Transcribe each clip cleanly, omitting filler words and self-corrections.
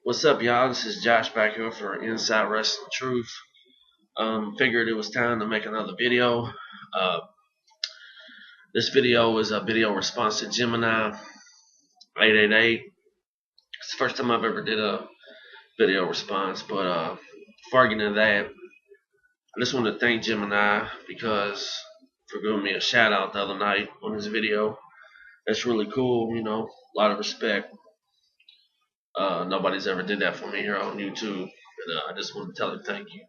What's up, y'all? This is Josh back here for Inside Wrestling Truth. Figured it was time to make another video. This video is a video response to Gemini888. It's the first time I've ever did a video response, but before I get into that, I just want to thank Gemini because for giving me a shout out the other night on his video. That's really cool, a lot of respect. Nobody's ever did that for me here on YouTube, and I just want to tell him thank you.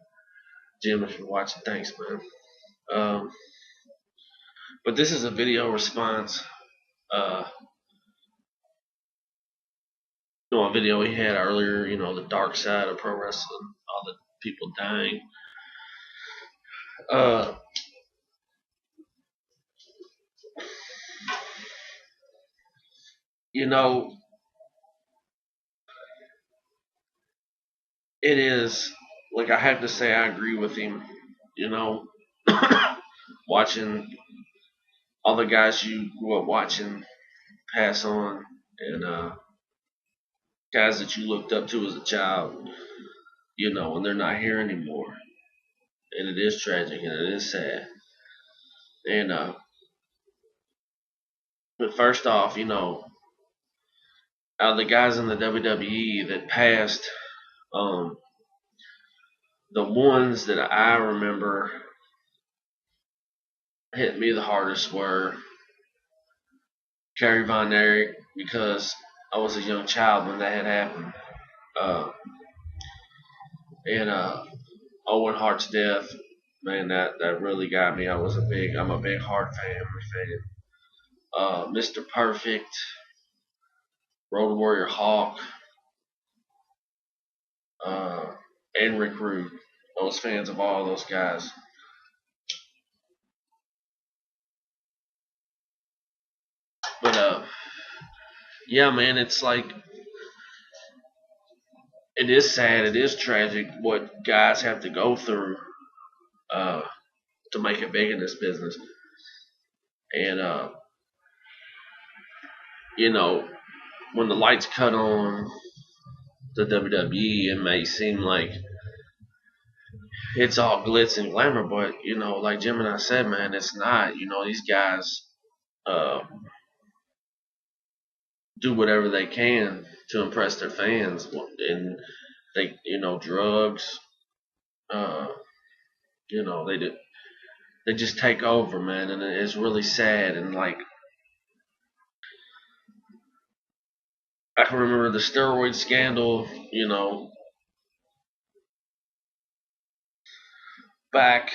Jim, if you're watching, thanks, man. But this is a video response. A video he had earlier, the dark side of pro wrestling, all the people dying. It is, like, I have to say I agree with him, watching all the guys you grew up watching pass on, and guys that you looked up to as a child, and they're not here anymore. And it is tragic and it is sad. And but first off, out of the guys in the WWE that passed, the ones that I remember hit me the hardest were Kerry Von Erich, because I was a young child when that had happened, and Owen Hart's death. Man, that really got me. I'm a big Hart fan. Mr. Perfect, Road Warrior Hawk, and Rick Rude. I was fans of all those guys. But yeah, man, it's like, it is sad, it is tragic what guys have to go through to make it big in this business. And when the lights cut on the WWE, it may seem like it's all glitz and glamour, but like Gemini said, man, it's not. These guys do whatever they can to impress their fans, and they, drugs, they just take over, man, and it's really sad. And like, I can remember the steroid scandal, back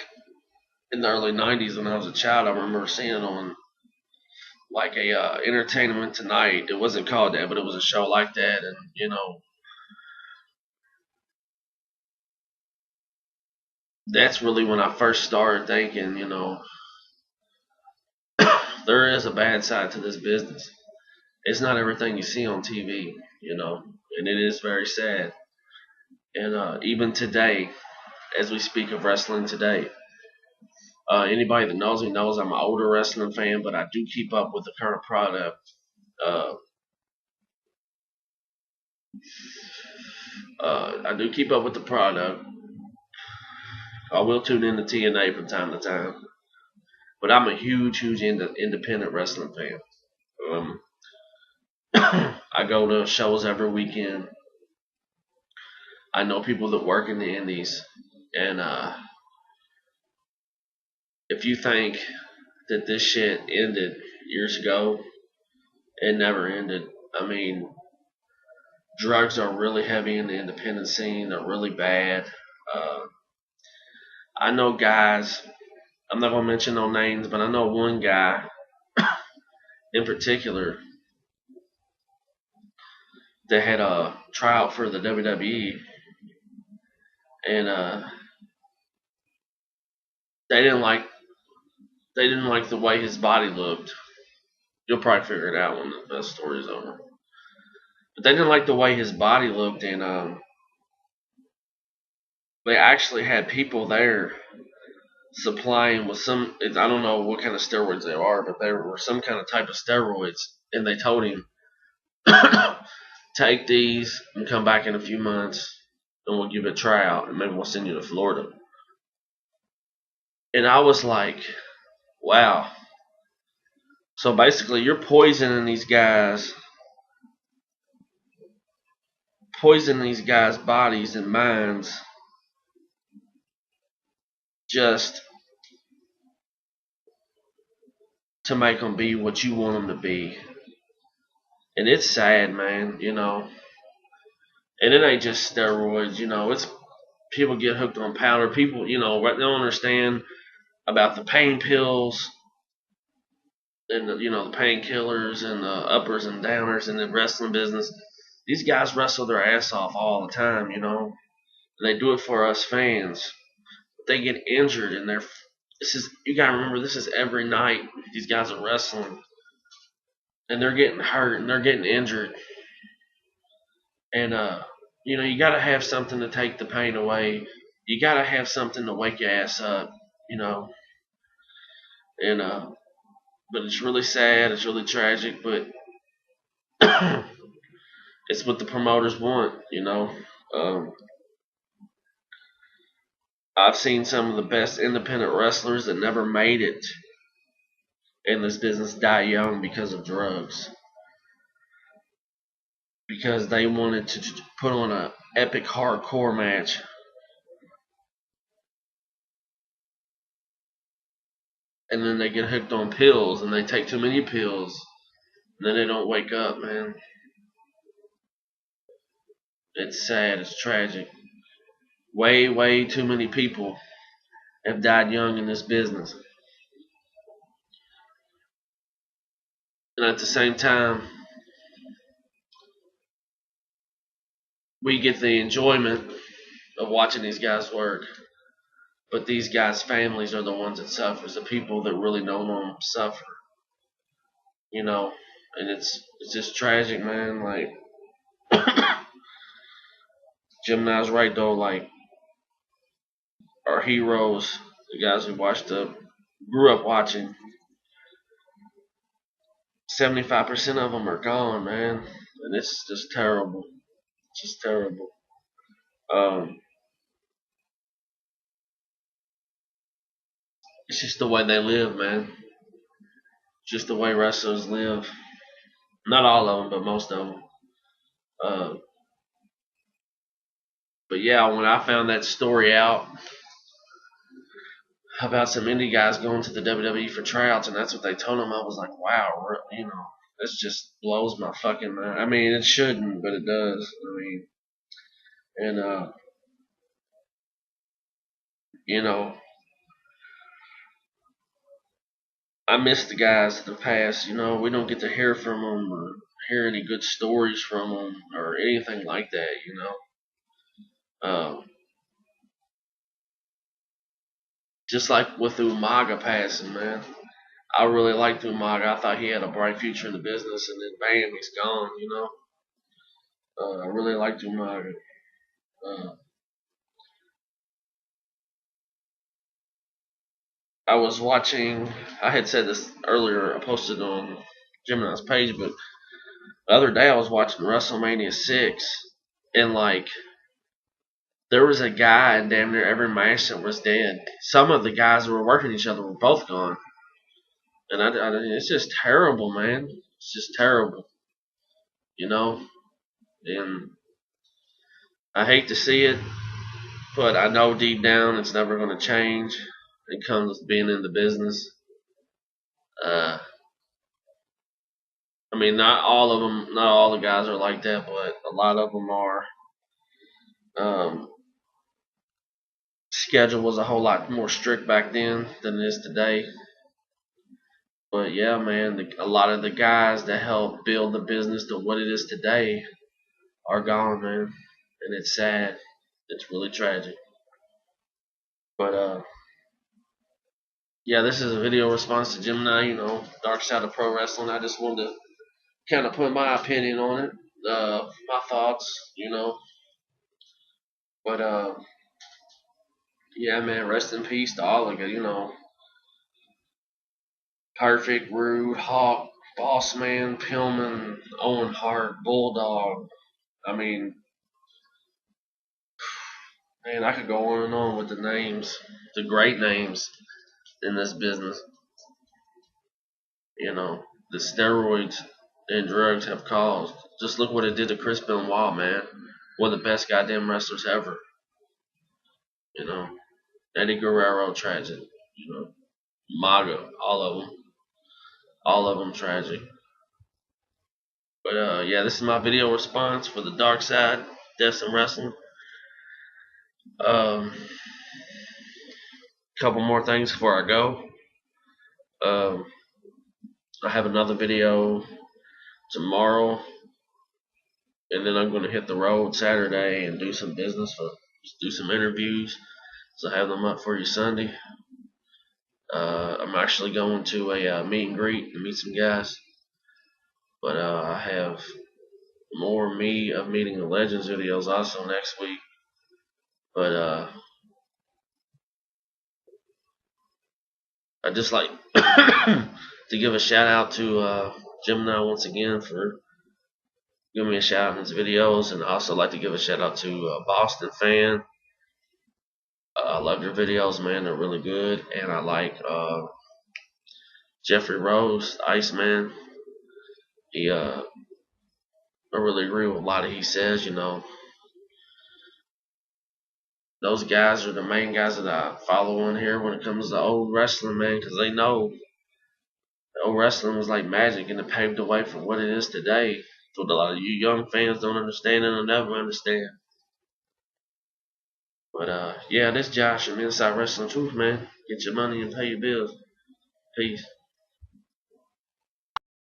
in the early 90s when I was a child. I remember seeing it on like a Entertainment Tonight. It wasn't called that, but it was a show like that. And that's really when I first started thinking, there is a bad side to this business. It's not everything you see on TV, and it is very sad. And even today, as we speak of wrestling today, anybody that knows me knows I'm an older wrestling fan, but I do keep up with the current product. I do keep up with the product. I will tune into TNA from time to time, but I'm a huge independent wrestling fan. I go to shows every weekend. I know people that work in the indies, and if you think that this shit ended years ago, it never ended. I mean, drugs are really heavy in the independent scene. They're really bad. I know guys, I'm not going to mention no names, but I know one guy in particular that had a tryout for the WWE, and they didn't like the way his body looked. You'll probably figure it out when the story's over. But they didn't like the way his body looked, and they actually had people there supplying with some, I don't know what kind of steroids they are, but they were some kind of type of steroids, and they told him take these and come back in a few months, and we'll give it a try out, and maybe we'll send you to Florida. And I was like, wow. So basically, you're poisoning these guys' bodies and minds just to make them be what you want them to be. And it's sad, man, you know. And it ain't just steroids, you know. It's people get hooked on powder. People, you know, they don't understand about the pain pills and the, you know, the painkillers and the uppers and downers in the wrestling business. These guys wrestle their ass off all the time, you know. And they do it for us fans. But they get injured, and you gotta remember, this is every night. These guys are wrestling, and they're getting hurt and they're getting injured. And you know, you gotta have something to take the pain away. You gotta have something to wake your ass up, you know. And but it's really sad. It's really tragic, but it's what the promoters want, you know. Um, I've seen some of the best independent wrestlers that never made it in this business die young because of drugs. Because they wanted to put on an epic hardcore match. And then they get hooked on pills, and they take too many pills. And then they don't wake up, man. It's sad. It's tragic. Way, way too many people have died young in this business. And at the same time, we get the enjoyment of watching these guys work. But these guys' families are the ones that suffer. The people that really know them suffer. You know, and it's just tragic, man. Like Gemini's right though. Like our heroes, the guys we grew up watching. 75% of them are gone, man, and it's just terrible. It's just terrible. Um, it's just the way they live, man. Just the way wrestlers live. Not all of them, but most of them. Uh, but yeah, when I found that story out about some indie guys going to the WWE for tryouts, and that's what they told them, I was like, wow, you know, this just blows my fucking mind. I mean, it shouldn't, but it does. I mean, and you know, I miss the guys of the past. You know, we don't get to hear from them or hear any good stories from them or anything like that. You know, just like with Umaga passing, man. I really liked Umaga. I thought he had a bright future in the business, and then bam, he's gone. You know, I really liked Umaga. Uh, I was watching. I had said this earlier. I posted on Gemini's page, but the other day I was watching WrestleMania 6, and like there was a guy in damn near every match that was dead. Some of the guys that were working each other were both gone, and it's just terrible, man. It's just terrible, you know. And I hate to see it, but I know deep down it's never going to change. It comes with being in the business. Uh, I mean, not all of them, not all the guys are like that, but a lot of them are. Um, Schedule was a whole lot more strict back then than it is today. But yeah, man, a lot of the guys that helped build the business to what it is today are gone, man, and it's sad. It's really tragic. But yeah, this is a video response to Gemini. You know, Darkside of Pro Wrestling. I just wanted to kind of put my opinion on it, my thoughts. You know, but yeah, man, rest in peace to all of you. You know, Perfect, Rude, Hawk, Boss Man, Pillman, Owen Hart, Bulldog. I mean, man, I could go on and on with the names, the great names in this business. You know, the steroids and drugs have caused. Just look what it did to Chris Benoit, man. One of the best goddamn wrestlers ever. You know, Eddie Guerrero, tragic. You know, Maga, all of them tragic. But yeah, this is my video response for the Darkside, Deaths and Wrestling. Couple more things before I go. Um, I have another video tomorrow, and then I'm going to hit the road Saturday and do some business, do some interviews. So I have them up for you Sunday. I'm actually going to a meet and greet to meet some guys, but I have more of meeting the legends videos also next week. But I just like to give a shout out to Gemini once again for giving me a shout out in his videos, and I also like to give a shout out to Boston Fan. I love your videos, man. They're really good, and I like Jeffrey Rose, Iceman. I really agree with a lot of he says. You know, those guys are the main guys that I follow on here when it comes to old wrestling, man, because they know old wrestling was like magic and it paved the way for what it is today. What a lot of you young fans don't understand and will never understand. But yeah, this Josh from Inside Wrestling Truth, man. Get your money and pay your bills. Peace.